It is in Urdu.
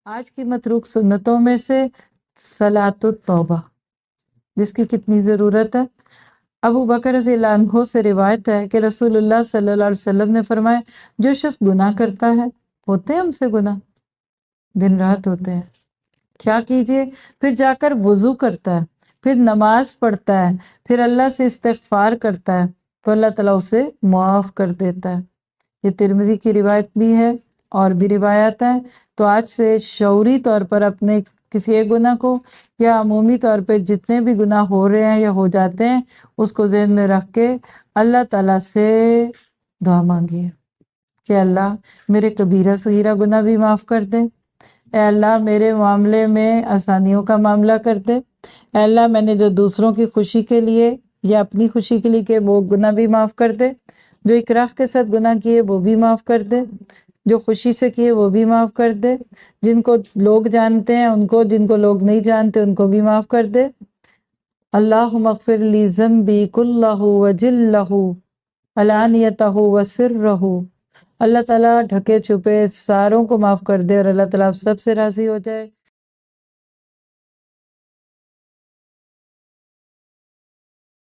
آج کی متروک سنتوں میں سے صلاۃ التوبہ، جس کی کتنی ضرورت ہے۔ ابو بکر رضی اللہ عنہ سے روایت ہے کہ رسول اللہ صلی اللہ علیہ وسلم نے فرمایا، جو شخص گناہ کرتا ہے، ہوتے ہیں ہم سے گناہ، دن رات ہوتے ہیں، کیا کیجئے؟ پھر جا کر وضو کرتا ہے، پھر نماز پڑھتا ہے، پھر اللہ سے استغفار کرتا ہے تو اللہ تعالیٰ اسے معاف کر دیتا ہے۔ یہ ترمذی کی روایت بھی ہے اور بھی روایات ہیں۔ تو آج سے شعوری طور پر اپنے کسی ایک گناہ کو یا عمومی طور پہ جتنے بھی گناہ ہو رہے ہیں یا ہو جاتے ہیں، اس کو ذہن میں رکھ کے اللہ تعالیٰ سے دعا مانگیے کہ اللہ میرے کبیرہ صغیرہ گناہ بھی معاف کر دے، اے اللہ میرے معاملے میں آسانیوں کا معاملہ کر دے، اے اللہ میں نے جو دوسروں کی خوشی کے لیے یا اپنی خوشی کے لیے کہ وہ گناہ بھی معاف کر دے، جو اکراہ کے ساتھ گناہ کیے وہ بھی معاف کر دے، جو خوشی سے کیے وہ بھی معاف کر دے، جن کو لوگ جانتے ہیں ان کو، جن کو لوگ نہیں جانتے ان کو بھی معاف کر دے۔ اللہم اغفر لی ذنبی کلہ وجلہ علانیتہ وسرہ۔ اللہ تعالیٰ ڈھکے چھپے ساروں کو معاف کر دے اور اللہ تعالیٰ آپ سب سے راضی ہو جائے۔